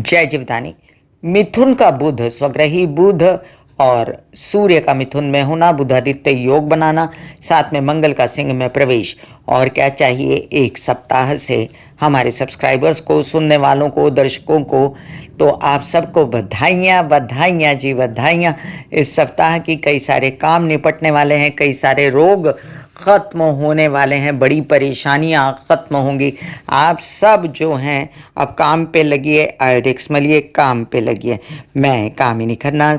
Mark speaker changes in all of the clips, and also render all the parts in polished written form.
Speaker 1: जय जीवदानी। मिथुन का बुध, स्वग्रही बुध और सूर्य का मिथुन में होना, बुधादित्य योग बनाना, साथ में मंगल का सिंह में प्रवेश। और क्या चाहिए एक सप्ताह से हमारे सब्सक्राइबर्स को, सुनने वालों को, दर्शकों को। तो आप सबको बधाइयाँ बधाइयाँ जी, बधाइयाँ। इस सप्ताह की कई सारे काम निपटने वाले हैं, कई सारे रोग ख़त्म होने वाले हैं, बड़ी परेशानियां ख़त्म होंगी। आप सब जो हैं अब काम पे लगिए, आयोडेक्स मलिए, काम पे लगिए। मैं कामिनी खन्ना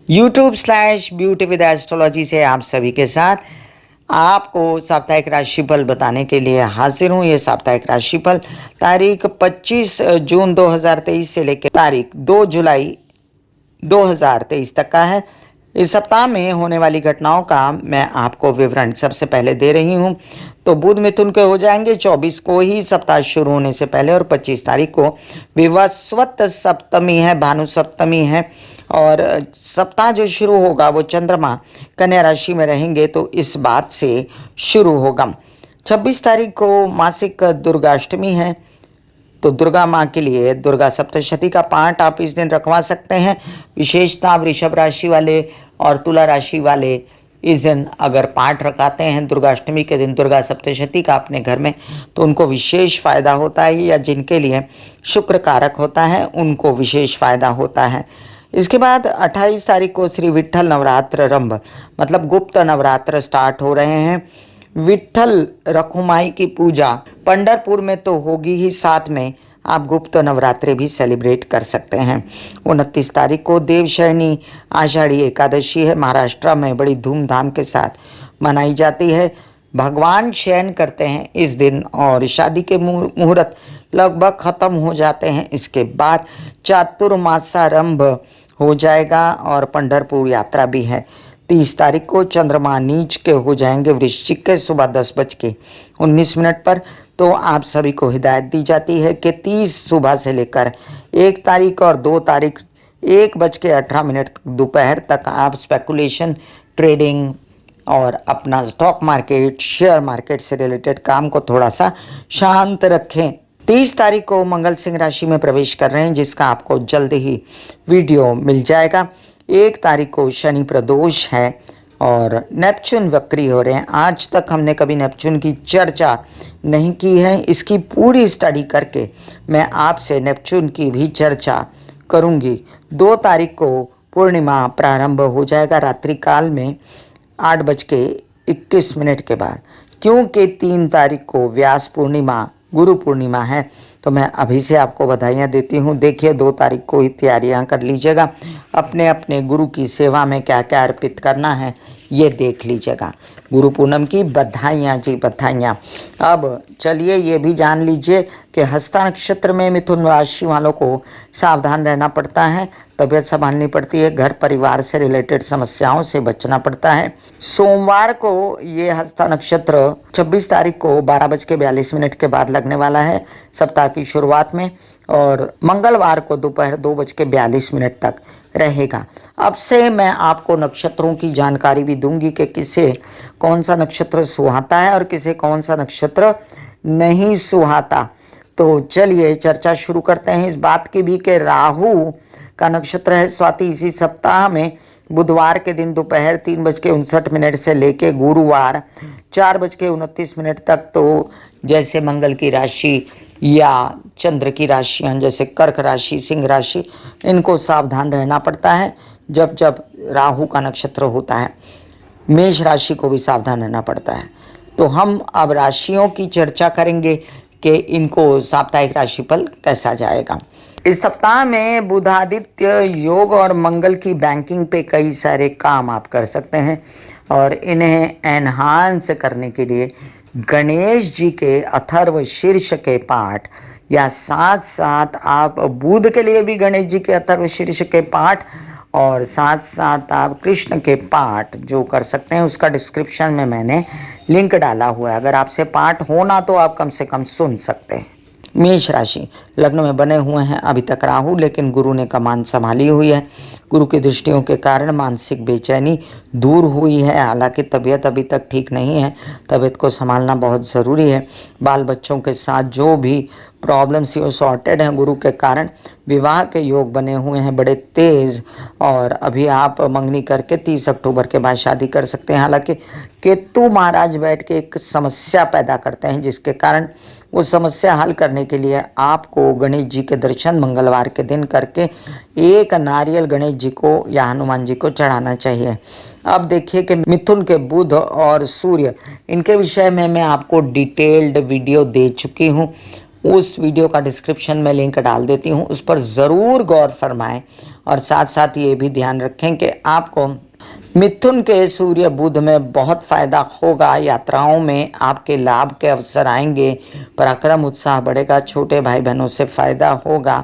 Speaker 1: YouTube/ब्यूटी विद एस्ट्रोलॉजी से आप सभी के साथ आपको साप्ताहिक राशिफल बताने के लिए हाजिर हूँ। ये साप्ताहिक राशिफल तारीख 25 जून 2023 से लेकर तारीख 2 जुलाई 2023 तक का है। इस सप्ताह में होने वाली घटनाओं का मैं आपको विवरण सबसे पहले दे रही हूं। तो बुध मिथुन के हो जाएंगे 24 को ही सप्ताह शुरू होने से पहले, और 25 तारीख को विवस्वत सप्तमी है, भानु सप्तमी है। और सप्ताह जो शुरू होगा वो चंद्रमा कन्या राशि में रहेंगे, तो इस बात से शुरू होगा। 26 तारीख को मासिक दुर्गाष्टमी है, तो दुर्गा माँ के लिए दुर्गा सप्तशती का पाठ आप इस दिन रखवा सकते हैं। विशेषता वृषभ राशि वाले और तुला राशि वाले इस दिन अगर पाठ रखाते हैं दुर्गाष्टमी के दिन दुर्गा सप्तशती का अपने घर में, तो उनको विशेष फ़ायदा होता है, या जिनके लिए शुक्र कारक होता है उनको विशेष फ़ायदा होता है। इसके बाद 28 तारीख को श्री विट्ठल नवरात्र मतलब गुप्त नवरात्र स्टार्ट हो रहे हैं। विट्ठल रखुमाई की पूजा पंढरपुर में तो होगी ही, साथ में आप गुप्त नवरात्रि भी सेलिब्रेट कर सकते हैं। 29 तारीख को देवशयनी आषाढ़ी एकादशी है, महाराष्ट्र में बड़ी धूमधाम के साथ मनाई जाती है। भगवान शयन करते हैं इस दिन और शादी के मुहूर्त लगभग ख़त्म हो जाते हैं। इसके बाद चातुर्मासारंभ हो जाएगा और पंढरपुर यात्रा भी है। 30 तारीख को चंद्रमा नीच के हो जाएंगे वृश्चिक के सुबह 10:19 पर। तो आप सभी को हिदायत दी जाती है कि 30 सुबह से लेकर 1 तारीख और 2 तारीख 1:18 दोपहर तक आप स्पेकुलेशन, ट्रेडिंग और अपना स्टॉक मार्केट, शेयर मार्केट से रिलेटेड काम को थोड़ा सा शांत रखें। 30 तारीख को मंगल सिंह राशि में प्रवेश कर रहे हैं, जिसका आपको जल्द ही वीडियो मिल जाएगा। 1 तारीख को शनि प्रदोष है और नेपच्यून वक्री हो रहे हैं। आज तक हमने कभी नेपच्यून की चर्चा नहीं की है, इसकी पूरी स्टडी करके मैं आपसे नेपच्यून की भी चर्चा करूंगी। 2 तारीख को पूर्णिमा प्रारंभ हो जाएगा रात्रि काल में 8:21 के बाद, क्योंकि 3 तारीख को व्यास पूर्णिमा गुरु पूर्णिमा है। तो मैं अभी से आपको बधाइयाँ देती हूँ। देखिए 2 तारीख को ही तैयारियाँ कर लीजिएगा, अपने अपने गुरु की सेवा में क्या क्या अर्पित करना है ये देख लीजिएगा। गुरु पूनम की बधाइयाँ जी, बधाइयाँ। अब चलिए ये भी जान लीजिए कि हस्ता नक्षत्र में मिथुन राशि वालों को सावधान रहना पड़ता है, तबीयत संभालनी पड़ती है, घर परिवार से रिलेटेड समस्याओं से बचना पड़ता है। सोमवार को ये हस्ता नक्षत्र 26 तारीख को 12:42 के बाद लगने वाला है सप्ताह की शुरुआत में, और मंगलवार को दोपहर 2:42 तक रहेगा। अब से मैं आपको नक्षत्रों की जानकारी भी दूंगी कि किसे कौन सा नक्षत्र सुहाता है और किसे कौन सा नक्षत्र नहीं सुहाता। तो चलिए चर्चा शुरू करते हैं इस बात की भी कि राहु का नक्षत्र है स्वाति। इसी सप्ताह में बुधवार के दिन दोपहर 3:59 से लेके गुरुवार 4:29 तक, तो जैसे मंगल की राशि या चंद्र की राशियाँ जैसे कर्क राशि, सिंह राशि, इनको सावधान रहना पड़ता है जब जब राहु का नक्षत्र होता है। मेष राशि को भी सावधान रहना पड़ता है। तो हम अब राशियों की चर्चा करेंगे कि इनको साप्ताहिक राशिफल कैसा जाएगा। इस सप्ताह में बुधादित्य योग और मंगल की बैंकिंग पे कई सारे काम आप कर सकते हैं, और इन्हें एनहांस करने के लिए गणेश जी के अथर्व शीर्ष के पाठ, या साथ साथ आप बुध के लिए भी गणेश जी के अथर्व शीर्ष के पाठ, और साथ साथ आप कृष्ण के पाठ जो कर सकते हैं उसका डिस्क्रिप्शन में मैंने लिंक डाला हुआ है। अगर आपसे पाठ होना तो आप कम से कम सुन सकते हैं। मेष राशि लग्न में बने हुए हैं अभी तक राहु, लेकिन गुरु ने कमान संभाली हुई है। गुरु की दृष्टियों के कारण मानसिक बेचैनी दूर हुई है। हालांकि तबीयत अभी तक ठीक नहीं है, तबीयत को संभालना बहुत ज़रूरी है। बाल बच्चों के साथ जो भी प्रॉब्लम्स ये सॉर्टेड हैं। गुरु के कारण विवाह के योग बने हुए हैं बड़े तेज, और अभी आप मंगनी करके 30 अक्टूबर के बाद शादी कर सकते हैं। हालांकि केतु महाराज बैठ के एक समस्या पैदा करते हैं, जिसके कारण वो समस्या हल करने के लिए आपको गणेश जी के दर्शन मंगलवार के दिन करके एक नारियल गणेश जी को या हनुमान जी को चढ़ाना चाहिए। अब देखिए कि मिथुन के बुध और सूर्य, इनके विषय में मैं आपको डिटेल्ड वीडियो दे चुकी हूँ। उस वीडियो का डिस्क्रिप्शन में लिंक डाल देती हूँ, उस पर ज़रूर गौर फरमाएं। और साथ साथ ये भी ध्यान रखें कि आपको मिथुन के सूर्य बुध में बहुत फायदा होगा। यात्राओं में आपके लाभ के अवसर आएंगे, पराक्रम उत्साह बढ़ेगा, छोटे भाई बहनों से फायदा होगा,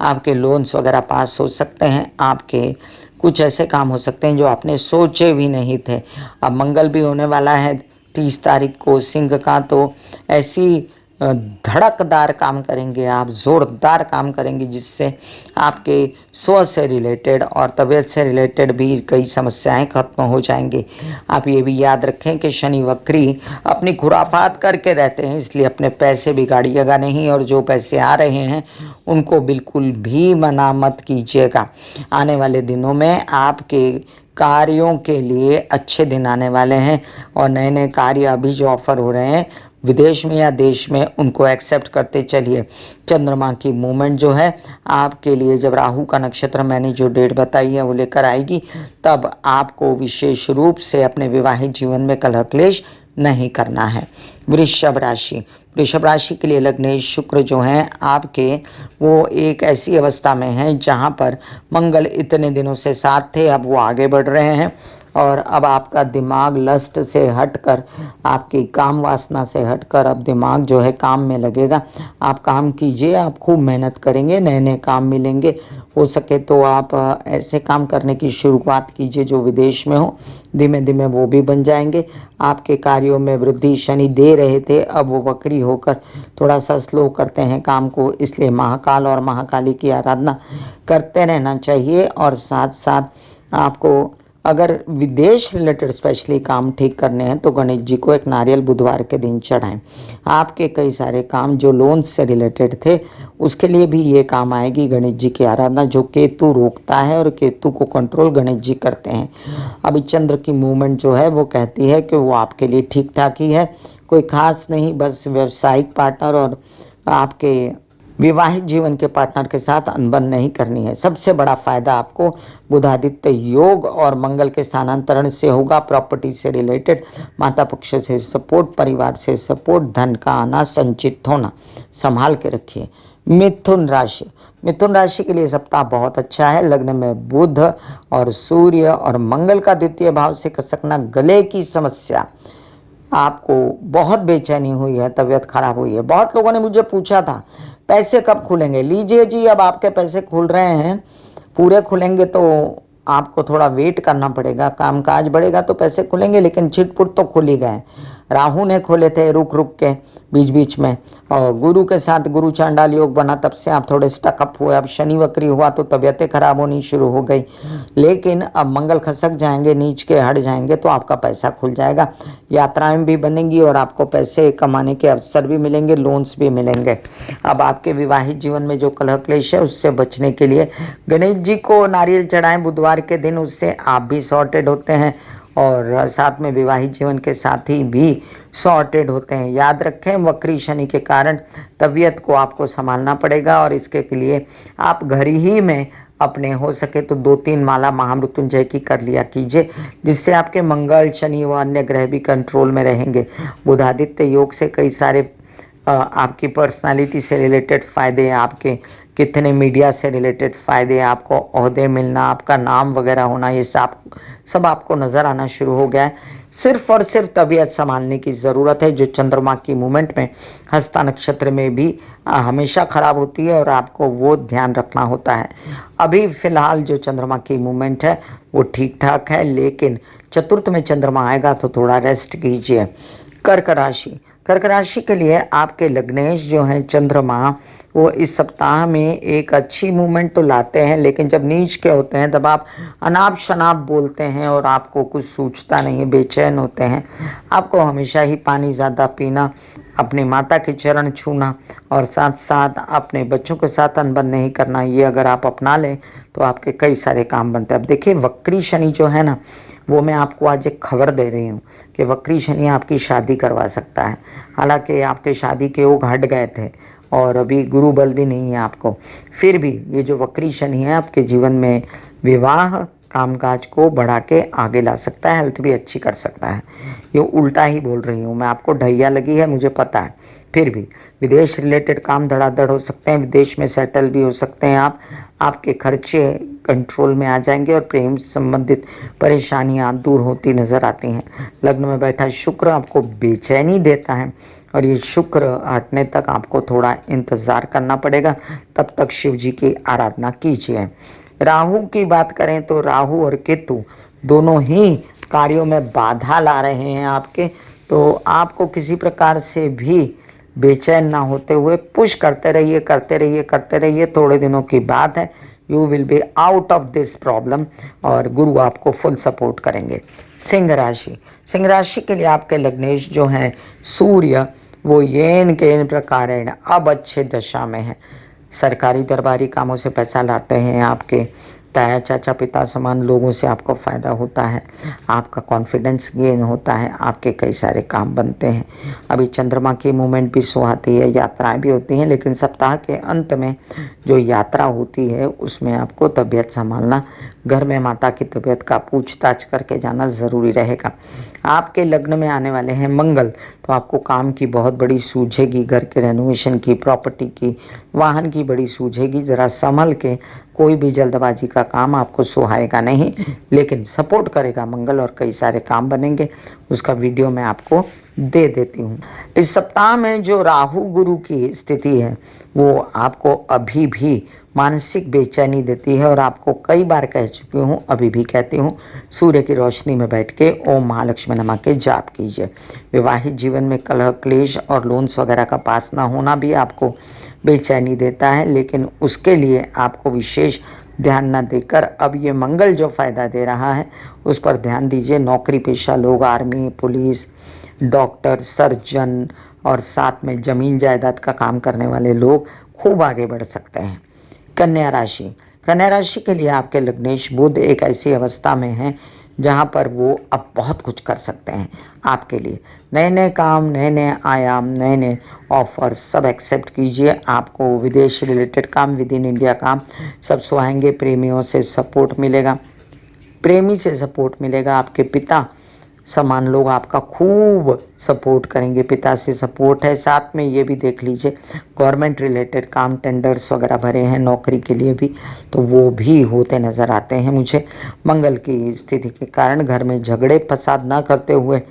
Speaker 1: आपके लोन्स वगैरह पास हो सकते हैं, आपके कुछ ऐसे काम हो सकते हैं जो आपने सोचे भी नहीं थे। अब मंगल भी होने वाला है 30 तारीख को सिंह का, तो ऐसी धड़कदार काम करेंगे आप, ज़ोरदार काम करेंगे, जिससे आपके स्व से रिलेटेड और तबीयत से रिलेटेड भी कई समस्याएं खत्म हो जाएंगी। आप ये भी याद रखें कि शनि वक्री अपनी खुराफात करके रहते हैं, इसलिए अपने पैसे बिगाड़िएगा नहीं, और जो पैसे आ रहे हैं उनको बिल्कुल भी मना मत कीजिएगा। आने वाले दिनों में आपके कार्यों के लिए अच्छे दिन आने वाले हैं, और नए नए कार्य अभी जो ऑफर हो रहे हैं विदेश में या देश में, उनको एक्सेप्ट करते चलिए। चंद्रमा की मूवमेंट जो है आपके लिए, जब राहु का नक्षत्र मैंने जो डेट बताई है वो लेकर आएगी, तब आपको विशेष रूप से अपने विवाहित जीवन में कलह क्लेश नहीं करना है। वृषभ राशि, वृषभ राशि के लिए लग्नेश शुक्र जो हैं आपके, वो एक ऐसी अवस्था में हैं जहाँ पर मंगल इतने दिनों से साथ थे, अब वो आगे बढ़ रहे हैं, और अब आपका दिमाग लस्ट से हटकर, आपकी काम वासना से हटकर अब दिमाग जो है काम में लगेगा। आप काम कीजिए, आप खूब मेहनत करेंगे, नए नए काम मिलेंगे। हो सके तो आप ऐसे काम करने की शुरुआत कीजिए जो विदेश में हो, धीमे धीमे वो भी बन जाएंगे। आपके कार्यों में वृद्धि शनि दे रहे थे, अब वो वक्री होकर थोड़ा सा स्लो करते हैं काम को, इसलिए महाकाल और महाकाली की आराधना करते रहना चाहिए। और साथ साथ आपको अगर विदेश रिलेटेड स्पेशली काम ठीक करने हैं तो गणेश जी को एक नारियल बुधवार के दिन चढ़ाएं। आपके कई सारे काम जो लोन्स से रिलेटेड थे उसके लिए भी ये काम आएगी गणेश जी की आराधना, जो केतु रोकता है और केतु को कंट्रोल गणेश जी करते हैं। अभी चंद्र की मूवमेंट जो है वो कहती है कि वो आपके लिए ठीक ठाक ही है, कोई खास नहीं, बस व्यावसायिक पार्टनर और आपके विवाहित जीवन के पार्टनर के साथ अनबन नहीं करनी है। सबसे बड़ा फायदा आपको बुधादित्य योग और मंगल के स्थानांतरण से होगा। प्रॉपर्टी से रिलेटेड, माता पक्ष से सपोर्ट, परिवार से सपोर्ट, धन का आना, संचित होना, संभाल के रखिए। मिथुन राशि, मिथुन राशि के लिए सप्ताह बहुत अच्छा है। लग्न में बुध और सूर्य और मंगल का द्वितीय भाव से खसकना, गले की समस्या, आपको बहुत बेचैनी हुई है, तबीयत खराब हुई है। बहुत लोगों ने मुझे पूछा था पैसे कब खुलेंगे। लीजिए जी, अब आपके पैसे खुल रहे हैं, पूरे खुलेंगे तो आपको थोड़ा वेट करना पड़ेगा, कामकाज बढ़ेगा तो पैसे खुलेंगे, लेकिन छिटपुट तो खुल ही गए। राहु ने खोले थे रुक रुक के बीच बीच में, और गुरु के साथ गुरु चांडाल योग बना, तब से आप थोड़े स्टकअप हुए। अब शनि वक्री हुआ तो तबीयतें खराब होनी शुरू हो गई, लेकिन अब मंगल खसक जाएंगे, नीच के हट जाएंगे तो आपका पैसा खुल जाएगा। यात्राएं भी बनेंगी और आपको पैसे कमाने के अवसर भी मिलेंगे, लोन्स भी मिलेंगे। अब आपके विवाहित जीवन में जो कलह क्लेश है उससे बचने के लिए गणेश जी को नारियल चढ़ाएं बुधवार के दिन, उससे आप भी सॉर्टेड होते हैं और साथ में विवाहित जीवन के साथी भी सॉर्टेड होते हैं। याद रखें, वक्री शनि के कारण तबीयत को आपको संभालना पड़ेगा, और इसके लिए आप घर ही में अपने हो सके तो 2-3 माला महामृत्युंजय की कर लिया कीजिए, जिससे आपके मंगल, शनि व अन्य ग्रह भी कंट्रोल में रहेंगे। बुधादित्य योग से कई सारे आपकी पर्सनालिटी से रिलेटेड फ़ायदे, आपके कितने मीडिया से रिलेटेड फ़ायदे, आपको ओहदे मिलना, आपका नाम वगैरह होना, ये सब आपको नज़र आना शुरू हो गया है। सिर्फ और सिर्फ तबीयत संभालने की ज़रूरत है, जो चंद्रमा की मूवमेंट में हस्ता नक्षत्र में भी हमेशा ख़राब होती है, और आपको वो ध्यान रखना होता है। अभी फ़िलहाल जो चंद्रमा की मूवमेंट है वो ठीक ठाक है, लेकिन चतुर्थ में चंद्रमा आएगा तो थोड़ा रेस्ट कीजिए। कर्क राशि, कर्क राशि के लिए आपके लग्नेश जो हैं चंद्रमा, वो इस सप्ताह में एक अच्छी मूवमेंट तो लाते हैं, लेकिन जब नीच के होते हैं तब आप अनाप शनाप बोलते हैं और आपको कुछ सूझता नहीं है, बेचैन होते हैं। आपको हमेशा ही पानी ज़्यादा पीना, अपनी माता के चरण छूना और साथ साथ अपने बच्चों के साथ अनबन नहीं करना, ये अगर आप अपना लें तो आपके कई सारे काम बनते हैं। अब देखिए, वक्री शनि जो है ना, वो मैं आपको आज एक खबर दे रही हूँ कि वक्री शनि आपकी शादी करवा सकता है। हालांकि आपके शादी के योग हट गए थे और अभी गुरु बल भी नहीं है आपको, फिर भी ये जो वक्री शनि है आपके जीवन में विवाह कामकाज को बढ़ा के आगे ला सकता है, हेल्थ भी अच्छी कर सकता है। ये उल्टा ही बोल रही हूँ मैं, आपको ढैया लगी है मुझे पता है, फिर भी विदेश रिलेटेड काम धड़ाधड़ हो सकते हैं, विदेश में सेटल भी हो सकते हैं आप। आपके खर्चे कंट्रोल में आ जाएंगे और प्रेम संबंधित परेशानियां दूर होती नजर आती हैं। लग्न में बैठा शुक्र आपको बेचैनी देता है और ये शुक्र हटने तक आपको थोड़ा इंतज़ार करना पड़ेगा, तब तक शिव जी की आराधना कीजिए। राहु की बात करें तो राहु और केतु दोनों ही कार्यों में बाधा ला रहे हैं आपके, तो आपको किसी प्रकार से भी बेचैन ना होते हुए पुश करते रहिए, करते रहिए, करते रहिए। थोड़े दिनों की बात है, you will be out of this problem और गुरु आपको फुल सपोर्ट करेंगे। सिंह राशि, सिंह राशि के लिए आपके लग्नेश जो हैं सूर्य, वो येन केन प्रकारेण अब अच्छे दशा में है। सरकारी दरबारी कामों से पैसा लाते हैं, आपके ताया चाचा पिता समान लोगों से आपको फ़ायदा होता है, आपका कॉन्फिडेंस गेन होता है, आपके कई सारे काम बनते हैं। अभी चंद्रमा की मूवमेंट भी सुहाती है, यात्राएं भी होती हैं, लेकिन सप्ताह के अंत में जो यात्रा होती है उसमें आपको तबीयत संभालना, घर में माता की तबीयत का पूछताछ करके जाना ज़रूरी रहेगा। आपके लग्न में आने वाले हैं मंगल, तो आपको काम की बहुत बड़ी सूझेगी, घर के रेनोवेशन की, प्रॉपर्टी की, वाहन की बड़ी सूझेगी। ज़रा संभल के, कोई भी जल्दबाजी का काम आपको सुहाएगा नहीं, लेकिन सपोर्ट करेगा मंगल और कई सारे काम बनेंगे। उसका वीडियो मैं आपको दे देती हूँ। इस सप्ताह में जो राहु गुरु की स्थिति है वो आपको अभी भी मानसिक बेचैनी देती है और आपको कई बार कह चुकी हूँ, अभी भी कहती हूँ, सूर्य की रोशनी में बैठ के ओम महालक्ष्मी नमः के जाप कीजिए। विवाहित जीवन में कलह क्लेश और लोन्स वगैरह का पास ना होना भी आपको बेचैनी देता है, लेकिन उसके लिए आपको विशेष ध्यान न देकर अब ये मंगल जो फ़ायदा दे रहा है उस पर ध्यान दीजिए। नौकरी पेशा लोग, आर्मी, पुलिस, डॉक्टर, सर्जन और साथ में ज़मीन जायदाद का काम करने वाले लोग खूब आगे बढ़ सकते हैं। कन्या राशि, कन्या राशि के लिए आपके लग्नेश बुध एक ऐसी अवस्था में हैं जहां पर वो अब बहुत कुछ कर सकते हैं आपके लिए। नए नए काम, नए नए आयाम, नए नए ऑफर सब एक्सेप्ट कीजिए। आपको विदेश रिलेटेड काम, विद इन इंडिया काम सब सुहाएंगे। प्रेमियों से सपोर्ट मिलेगा, प्रेमी से सपोर्ट मिलेगा। आपके पिता समान लोग आपका खूब सपोर्ट करेंगे, पिता से सपोर्ट है। साथ में ये भी देख लीजिए, गवर्नमेंट रिलेटेड काम, टेंडर्स वगैरह भरे हैं नौकरी के लिए भी, तो वो भी होते नज़र आते हैं मुझे। मंगल की स्थिति के कारण घर में झगड़े फसाद ना करते हुए,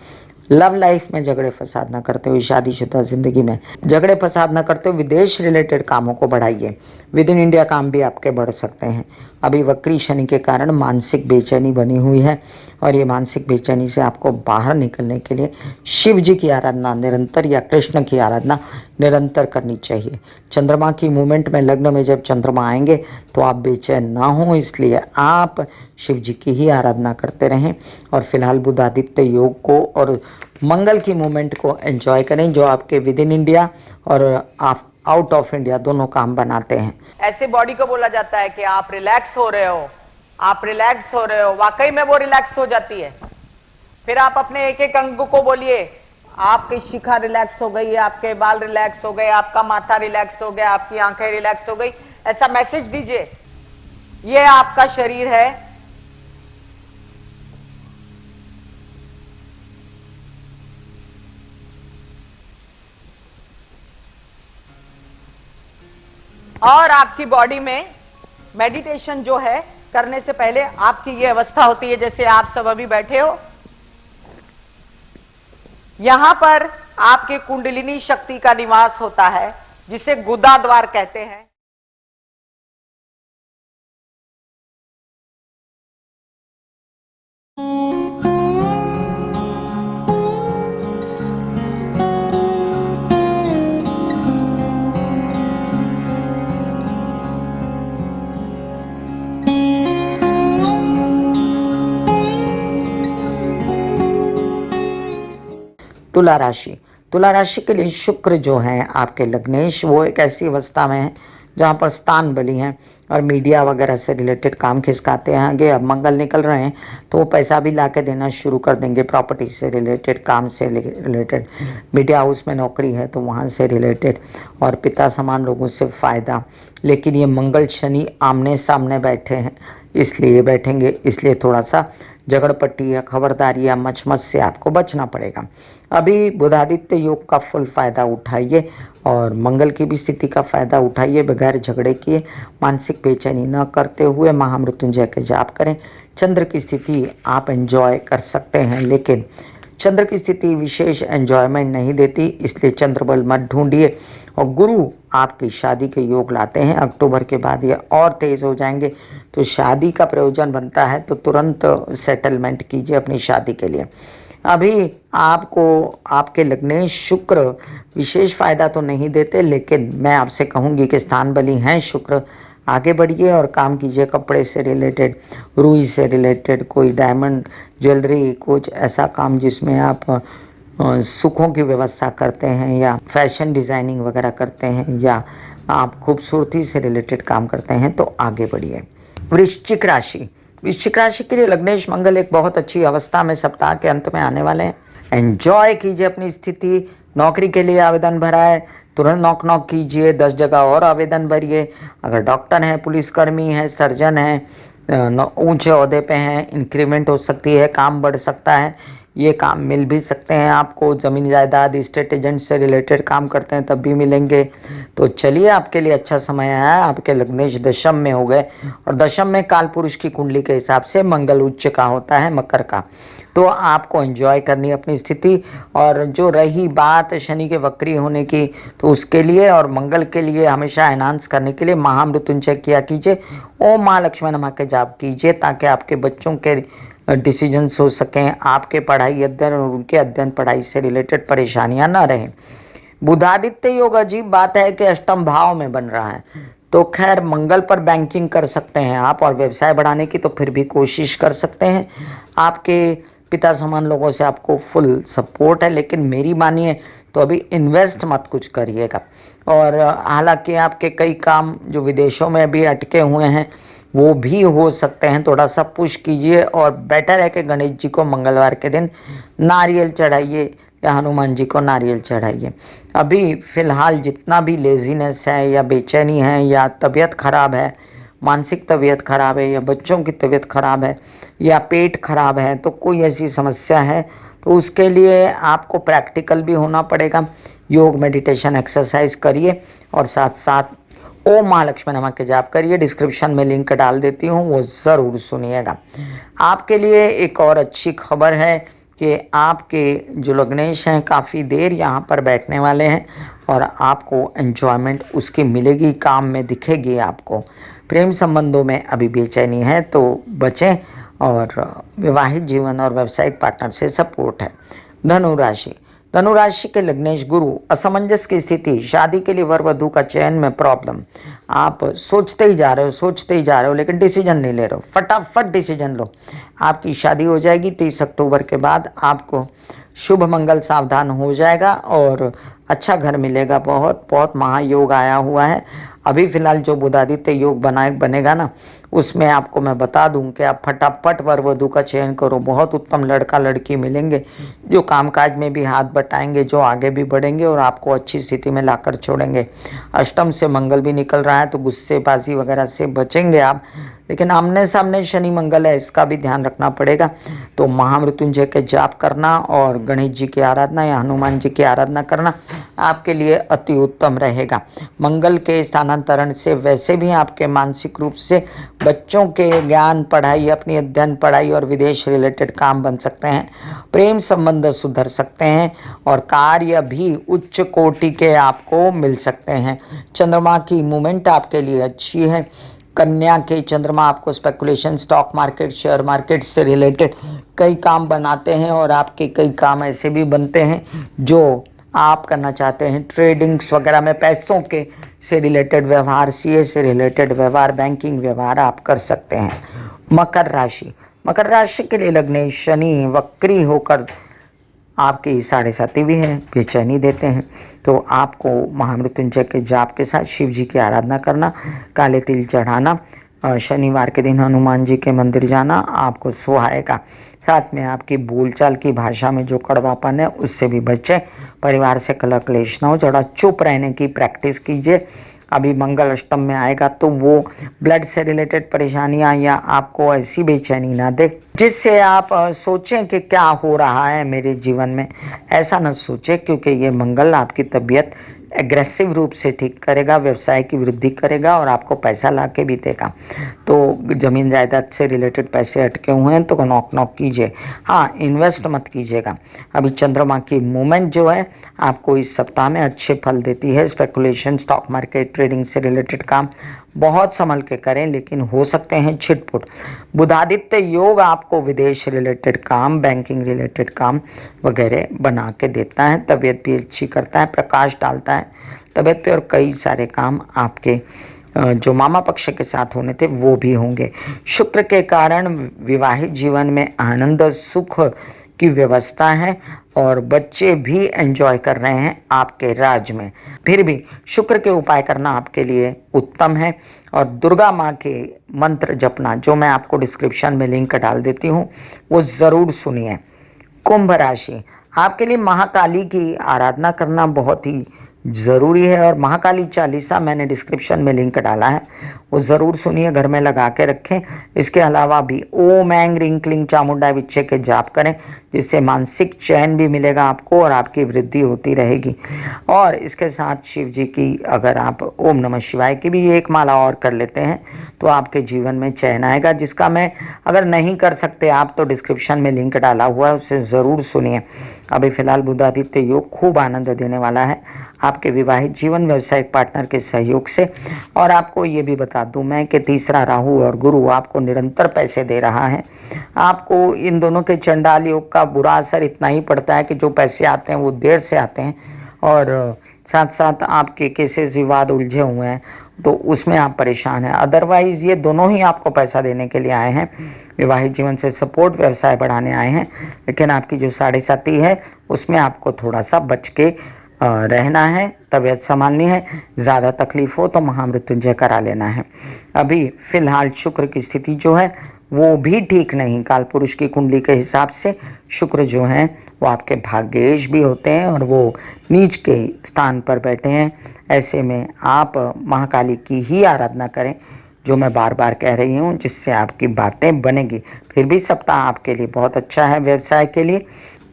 Speaker 1: लव लाइफ में झगड़े फसाद ना करते हुए, शादीशुदा ज़िंदगी में झगड़े फसाद ना करते हुए विदेश रिलेटेड कामों को बढ़ाइए। विद इन इंडिया काम भी आपके बढ़ सकते हैं। अभी वक्री शनि के कारण मानसिक बेचैनी बनी हुई है और ये मानसिक बेचैनी से आपको बाहर निकलने के लिए शिव जी की आराधना निरंतर या कृष्ण की आराधना निरंतर करनी चाहिए। चंद्रमा की मूवमेंट में लग्न में जब चंद्रमा आएंगे तो आप बेचैन ना हो, इसलिए आप शिव जी की ही आराधना करते रहें और फिलहाल बुध आदित्य योग को और मंगल की मूवमेंट को एंजॉय करें, जो आपके विद इन इंडिया और आप आउट ऑफ इंडिया दोनों काम बनाते हैं।
Speaker 2: ऐसे बॉडी को बोला जाता है कि आप रिलैक्स हो रहे हो, आप रिलैक्स हो रहे हो, वाकई में वो रिलैक्स हो जाती है। फिर आप अपने एक एक अंग को बोलिए, आपकी शिखा रिलैक्स हो गई, आपके बाल रिलैक्स हो गए, आपका माथा रिलैक्स हो गया, आपकी आंखें रिलैक्स हो गई, ऐसा मैसेज दीजिए। ये आपका शरीर है, और आपकी बॉडी में मेडिटेशन जो है करने से पहले आपकी ये अवस्था होती है जैसे आप सब अभी बैठे हो। यहां पर आपके कुंडलिनी शक्ति का निवास होता है जिसे गुदा द्वार कहते हैं।
Speaker 1: तुला राशि के लिए शुक्र जो है आपके लग्नेश, वो एक ऐसी अवस्था में है जहाँ पर स्थान बली हैं और मीडिया वगैरह से रिलेटेड काम खिसकाते हैं आगे। अब मंगल निकल रहे हैं तो वो पैसा भी ला के देना शुरू कर देंगे, प्रॉपर्टी से रिलेटेड, काम से रिलेटेड, मीडिया हाउस में नौकरी है तो वहाँ से रिलेटेड, और पिता समान लोगों से फ़ायदा। लेकिन ये मंगल शनि आमने सामने बैठे हैं, इसलिए बैठेंगे, इसलिए थोड़ा सा झगड़पट्टी या खबरदारी या मचमच से आपको बचना पड़ेगा। अभी बुधादित्य योग का फुल फ़ायदा उठाइए और मंगल की भी स्थिति का फ़ायदा उठाइए, बगैर झगड़े किए, मानसिक बेचैनी न करते हुए महामृत्युंजय के जाप करें। चंद्र की स्थिति आप एंजॉय कर सकते हैं, लेकिन चंद्र की स्थिति विशेष एंजॉयमेंट नहीं देती, इसलिए चंद्र बल मत ढूंढिए। और गुरु आपकी शादी के योग लाते हैं, अक्टूबर के बाद ये और तेज़ हो जाएंगे, तो शादी का प्रयोजन बनता है तो तुरंत सेटलमेंट कीजिए अपनी शादी के लिए। अभी आपको आपके लग्नेश शुक्र विशेष फ़ायदा तो नहीं देते, लेकिन मैं आपसे कहूँगी कि स्थान बली हैं शुक्र, आगे बढ़िए और काम कीजिए कपड़े से रिलेटेड, रुई से रिलेटेड, कोई डायमंड ज्वेलरी, कुछ ऐसा काम जिसमें आप सुखों की व्यवस्था करते हैं या फैशन डिज़ाइनिंग वगैरह करते हैं या आप खूबसूरती से रिलेटेड काम करते हैं तो आगे बढ़िए। वृश्चिक राशि के लिए लग्नेश मंगल एक बहुत अच्छी अवस्था में सप्ताह के अंत में आने वाले हैं। एंजॉय कीजिए अपनी स्थिति। नौकरी के लिए आवेदन भरा है, तुरंत नॉक कीजिए, 10 जगह और आवेदन भरिए। अगर डॉक्टर हैं, पुलिसकर्मी हैं, सर्जन हैं, ऊंचे ओहदे पे हैं, इंक्रीमेंट हो सकती है, काम बढ़ सकता है, ये काम मिल भी सकते हैं आपको। ज़मीन जायदाद, स्टेट एजेंट से रिलेटेड काम करते हैं तब भी मिलेंगे। तो चलिए, आपके लिए अच्छा समय आया है। आपके लग्नेश दशम में हो गए और दशम में काल पुरुष की कुंडली के हिसाब से मंगल उच्च का होता है, मकर का, तो आपको एंजॉय करनी है अपनी स्थिति। और जो रही बात शनि के वक्री होने की, तो उसके लिए और मंगल के लिए हमेशा एनहांस करने के लिए महामृत्युंजय किया कीजिए, ओम महालक्ष्मी नमः के जाप कीजिए, ताकि आपके बच्चों के डिसीजंस हो सकें, आपके पढ़ाई अध्ययन और उनके अध्ययन पढ़ाई से रिलेटेड परेशानियां ना रहें। बुधादित्य योग अजीब बात है कि अष्टम भाव में बन रहा है, तो खैर मंगल पर बैंकिंग कर सकते हैं आप, और व्यवसाय बढ़ाने की तो फिर भी कोशिश कर सकते हैं। आपके पिता समान लोगों से आपको फुल सपोर्ट है, लेकिन मेरी मानिए तो अभी इन्वेस्ट मत कुछ करिएगा। और हालांकि आपके कई काम जो विदेशों में अभी अटके हुए हैं वो भी हो सकते हैं, थोड़ा सा पुश कीजिए। और बेटर है कि गणेश जी को मंगलवार के दिन नारियल चढ़ाइए या हनुमान जी को नारियल चढ़ाइए। अभी फ़िलहाल जितना भी लेजीनेस है या बेचैनी है या तबीयत ख़राब है, मानसिक तबीयत ख़राब है या बच्चों की तबीयत ख़राब है या पेट खराब है, तो कोई ऐसी समस्या है तो उसके लिए आपको प्रैक्टिकल भी होना पड़ेगा। योग, मेडिटेशन, एक्सरसाइज करिए और साथ साथ ओम महालक्ष्मी नमः के जाप करिए। डिस्क्रिप्शन में लिंक डाल देती हूँ, वो ज़रूर सुनिएगा। आपके लिए एक और अच्छी खबर है कि आपके जो लग्नेश हैं काफ़ी देर यहाँ पर बैठने वाले हैं और आपको एंजॉयमेंट उसकी मिलेगी, काम में दिखेगी आपको। प्रेम संबंधों में अभी बेचैनी है तो बचें, और विवाहित जीवन और व्यावसायिक पार्टनर से सपोर्ट है। धनु राशि के लग्नेश गुरु असमंजस की स्थिति, शादी के लिए वर वधू का चयन में प्रॉब्लम। आप सोचते ही जा रहे हो लेकिन डिसीजन नहीं ले रहे हो। फटाफट डिसीजन लो, आपकी शादी हो जाएगी 30 अक्टूबर के बाद। आपको शुभ मंगल सावधान हो जाएगा और अच्छा घर मिलेगा। बहुत बहुत महायोग आया हुआ है। अभी फ़िलहाल जो बुधादित्य योग बनेगा ना, उसमें आपको मैं बता दूं कि आप फटाफट वर वधू का चयन करो। बहुत उत्तम लड़का लड़की मिलेंगे जो कामकाज में भी हाथ बटाएंगे, जो आगे भी बढ़ेंगे और आपको अच्छी स्थिति में लाकर छोड़ेंगे। अष्टम से मंगल भी निकल रहा है तो गुस्सेबाजी वगैरह से बचेंगे आप, लेकिन आमने सामने शनि मंगल है, इसका भी ध्यान रखना पड़ेगा। तो महामृत्युंजय के जाप करना और गणेश जी की आराधना या हनुमान जी की आराधना करना आपके लिए अति उत्तम रहेगा। मंगल के स्थानांतरण से वैसे भी आपके मानसिक रूप से बच्चों के ज्ञान, पढ़ाई, अपनी अध्ययन पढ़ाई और विदेश रिलेटेड काम बन सकते हैं। प्रेम संबंध सुधर सकते हैं और कार्य भी उच्च कोटि के आपको मिल सकते हैं। चंद्रमा की मूवमेंट आपके लिए अच्छी है। कन्या के चंद्रमा आपको speculation, stock market, share market से रिलेटेड कई काम बनाते हैं और आपके कई काम ऐसे भी बनते हैं जो आप करना चाहते हैं। ट्रेडिंग्स वगैरह में पैसों के से रिलेटेड व्यवहार, सीए से रिलेटेड व्यवहार, बैंकिंग व्यवहार आप कर सकते हैं। मकर राशि के लिए लग्नेश शनि वक्री होकर आपकी साढ़े साथी भी है, बेचैनी देते हैं। तो आपको महामृत्युंजय के जाप के साथ शिव जी की आराधना करना, काले तिल चढ़ाना, शनिवार के दिन हनुमान जी के मंदिर जाना आपको सुहाएगा। साथ में आपकी बोलचाल की भाषा में जो कड़वापन है उससे भी बचें। परिवार से कलह क्लेश न हो, थोड़ा चुप रहने की प्रैक्टिस कीजिए। अभी मंगल अष्टम में आएगा तो वो ब्लड से रिलेटेड परेशानियां या आपको ऐसी बेचैनी ना दे जिससे आप सोचें कि क्या हो रहा है मेरे जीवन में। ऐसा न सोचें, क्योंकि ये मंगल आपकी तबीयत एग्रेसिव रूप से ठीक करेगा, व्यवसाय की वृद्धि करेगा और आपको पैसा ला के भी देगा। तो जमीन जायदाद से रिलेटेड पैसे अटके हुए हैं तो नॉक नॉक कीजिए। हाँ, इन्वेस्ट मत कीजिएगा। अभी चंद्रमा की मूवमेंट जो है आपको इस सप्ताह में अच्छे फल देती है। स्पेकुलेशन, स्टॉक मार्केट, ट्रेडिंग से रिलेटेड काम बहुत संभल के करें, लेकिन हो सकते हैं छिटपुट। बुधादित्य योग आपको विदेश रिलेटेड काम, बैंकिंग रिलेटेड काम वगैरह बना के देता है। तबीयत भी अच्छी करता है, प्रकाश डालता है तबीयत पे, और कई सारे काम आपके जो मामा पक्ष के साथ होने थे वो भी होंगे। शुक्र के कारण विवाहित जीवन में आनंद सुख की व्यवस्था है और बच्चे भी एंजॉय कर रहे हैं आपके राज में। फिर भी शुक्र के उपाय करना आपके लिए उत्तम है। और दुर्गा माँ के मंत्र जपना, जो मैं आपको डिस्क्रिप्शन में लिंक डाल देती हूँ, वो ज़रूर सुनिए। कुंभ राशि, आपके लिए महाकाली की आराधना करना बहुत ही ज़रूरी है और महाकाली चालीसा मैंने डिस्क्रिप्शन में लिंक डाला है, वो ज़रूर सुनिए, घर में लगा के रखें। इसके अलावा भी ओम ऐं ह्रीं क्लीं चामुंडाय विच्चे के जाप करें, जिससे मानसिक चैन भी मिलेगा आपको और आपकी वृद्धि होती रहेगी। और इसके साथ शिव जी की अगर आप ओम नमः शिवाय की भी एक माला और कर लेते हैं तो आपके जीवन में चैन आएगा, जिसका मैं अगर नहीं कर सकते आप तो डिस्क्रिप्शन में लिंक डाला हुआ है, उससे ज़रूर सुनिए। अभी फिलहाल बुधादित्य योग खूब आनंद देने वाला है आपके विवाहित जीवन, व्यवसायिक पार्टनर के सहयोग से। और आपको ये भी बता दूं मैं कि तीसरा राहु और गुरु आपको निरंतर पैसे दे रहा है। आपको इन दोनों के चंडाल योग का बुरा असर इतना ही पड़ता है कि जो पैसे आते हैं वो देर से आते हैं और साथ साथ आपके केसेस विवाद उलझे हुए हैं तो उसमें आप परेशान हैं। अदरवाइज़ ये दोनों ही आपको पैसा देने के लिए आए हैं, विवाहित जीवन से सपोर्ट, व्यवसाय बढ़ाने आए हैं। लेकिन आपकी जो साढ़े साथी है उसमें आपको थोड़ा सा बच के रहना है, तबीयत संभालनी है। ज़्यादा तकलीफ हो तो महामृत्युंजय करा लेना है। अभी फ़िलहाल शुक्र की स्थिति जो है वो भी ठीक नहीं। काल पुरुष की कुंडली के हिसाब से शुक्र जो हैं वो आपके भाग्येश भी होते हैं और वो नीच के स्थान पर बैठे हैं। ऐसे में आप महाकाली की ही आराधना करें, जो मैं बार बार कह रही हूँ, जिससे आपकी बातें बनेगी। फिर भी सप्ताह आपके लिए बहुत अच्छा है। व्यवसाय के लिए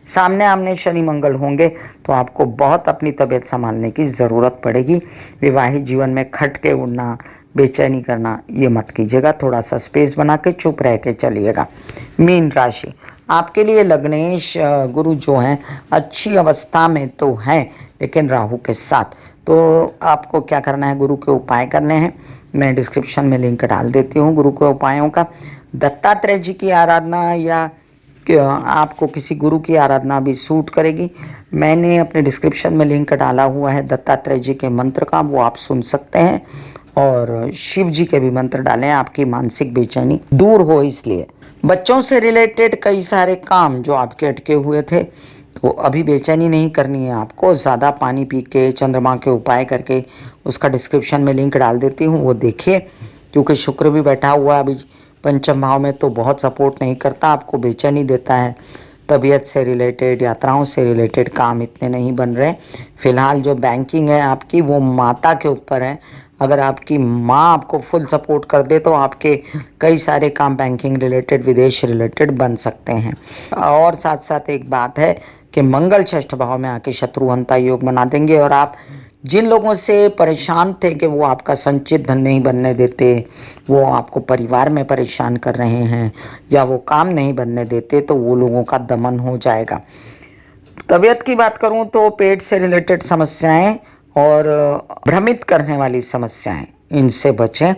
Speaker 1: सामने आमने शनि मंगल होंगे तो आपको बहुत अपनी तबीयत संभालने की ज़रूरत पड़ेगी। विवाहित जीवन में खटके उड़ना, बेचैनी करना ये मत कीजिएगा, थोड़ा सा स्पेस बना के चुप रह के चलिएगा। मीन राशि, आपके लिए लग्नेश गुरु जो हैं अच्छी अवस्था में तो हैं, लेकिन राहु के साथ। तो आपको क्या करना है, गुरु के उपाय करने हैं। मैं डिस्क्रिप्शन में लिंक डाल देती हूँ गुरु के उपायों का। दत्तात्रेय जी की आराधना या आपको किसी गुरु की आराधना भी सूट करेगी। मैंने अपने डिस्क्रिप्शन में लिंक डाला हुआ है दत्तात्रेय जी के मंत्र का, वो आप सुन सकते हैं। और शिव जी के भी मंत्र डालें, आपकी मानसिक बेचैनी दूर हो। इसलिए बच्चों से रिलेटेड कई सारे काम जो आपके अटके हुए थे, तो अभी बेचैनी नहीं करनी है आपको। ज़्यादा पानी पी के, चंद्रमा के उपाय करके, उसका डिस्क्रिप्शन में लिंक डाल देती हूँ, वो देखिए। क्योंकि शुक्र भी बैठा हुआ है अभी पंचम भाव में, तो बहुत सपोर्ट नहीं करता, आपको बेचैनी देता है। तबीयत से रिलेटेड, यात्राओं से रिलेटेड काम इतने नहीं बन रहे। फिलहाल जो बैंकिंग है आपकी वो माता के ऊपर है। अगर आपकी माँ आपको फुल सपोर्ट कर दे तो आपके कई सारे काम बैंकिंग रिलेटेड, विदेश रिलेटेड बन सकते हैं। और साथ साथ एक बात है कि मंगल षष्ठ भाव में आके शत्रुहंता योग बना देंगे और आप जिन लोगों से परेशान थे कि वो आपका संचित धन नहीं बनने देते, वो आपको परिवार में परेशान कर रहे हैं या वो काम नहीं बनने देते, तो वो लोगों का दमन हो जाएगा। तबीयत की बात करूं तो पेट से रिलेटेड समस्याएं और भ्रमित करने वाली समस्याएं, इनसे बचें।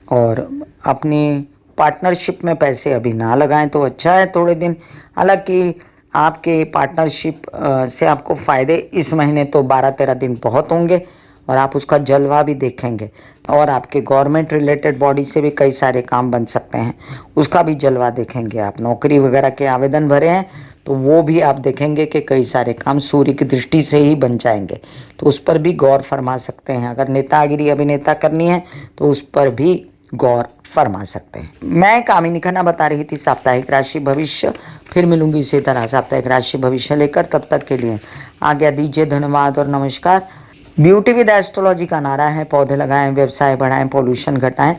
Speaker 1: और अपनी पार्टनरशिप में पैसे अभी ना लगाएं तो अच्छा है थोड़े दिन। हालांकि आपके पार्टनरशिप से आपको फ़ायदे इस महीने तो 12-13 दिन बहुत होंगे और आप उसका जलवा भी देखेंगे। और आपके गवर्नमेंट रिलेटेड बॉडी से भी कई सारे काम बन सकते हैं, उसका भी जलवा देखेंगे आप। नौकरी वगैरह के आवेदन भरे हैं तो वो भी आप देखेंगे कि कई सारे काम सूर्य की दृष्टि से ही बन जाएंगे, तो उस पर भी गौर फरमा सकते हैं। अगर नेतागिरी अभिनेता करनी है तो उस पर भी गौर फरमा सकते हैं। मैं कामिनी खन्ना बता रही थी साप्ताहिक राशि भविष्य। फिर मिलूंगी इसी तरह साप्ताहिक राशि भविष्य लेकर। तब तक के लिए आज्ञा दीजिए। धन्यवाद और नमस्कार। ब्यूटी विद एस्ट्रोलॉजी का नारा है, पौधे लगाएं, व्यवसाय बढ़ाएं, पॉल्यूशन घटाएं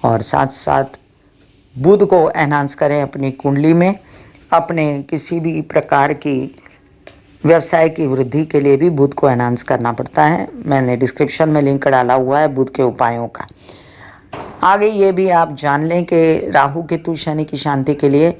Speaker 1: और साथ साथ बुध को एनहांस करें अपनी कुंडली में। अपने किसी भी प्रकार की व्यवसाय की वृद्धि के लिए भी बुध को एनहांस करना पड़ता है। मैंने डिस्क्रिप्शन में लिंक डाला हुआ है बुध के उपायों का। आगे ये भी आप जान लें कि राहु केतु शनि की शांति के लिए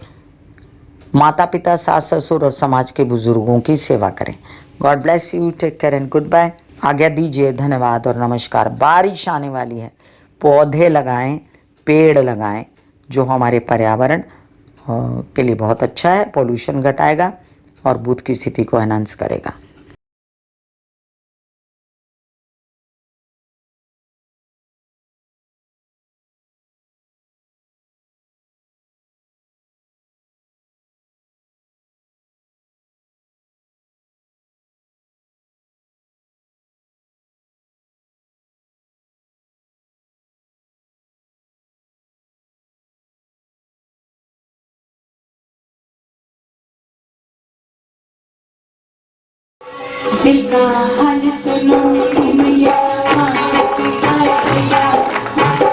Speaker 1: माता पिता, सास ससुर और समाज के बुजुर्गों की सेवा करें। God bless you, take care and goodbye. आज्ञा दीजिए। धन्यवाद और नमस्कार। बारिश आने वाली है, पौधे लगाएं, पेड़ लगाएं, जो हमारे पर्यावरण के लिए बहुत अच्छा है, पोल्यूशन घटाएगा और बुध की स्थिति को एनहांस करेगा।
Speaker 3: दिल का हाल सुनो मेरी मैया, माँ शक्ति आए भैया।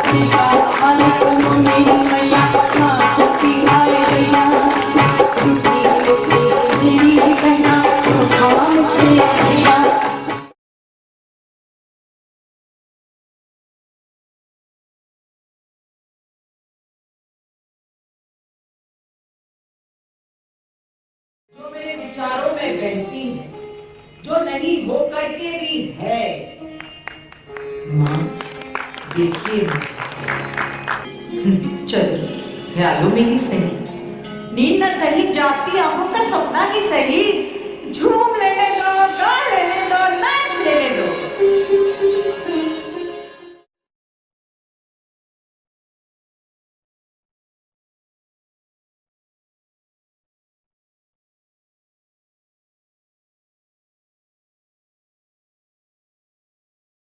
Speaker 3: दिल का हाल सुनो मेरी मैया, माँ शक्ति आए भैया। टूटी से मेरी बहना, काम से भैया।
Speaker 4: जो मेरे विचारों में बहती है, जो नहीं हो करके भी है। माँ देखिए
Speaker 3: चलो ख्यालों में ही सही, नींद न सही, जागती आंखों का सपना ही सही।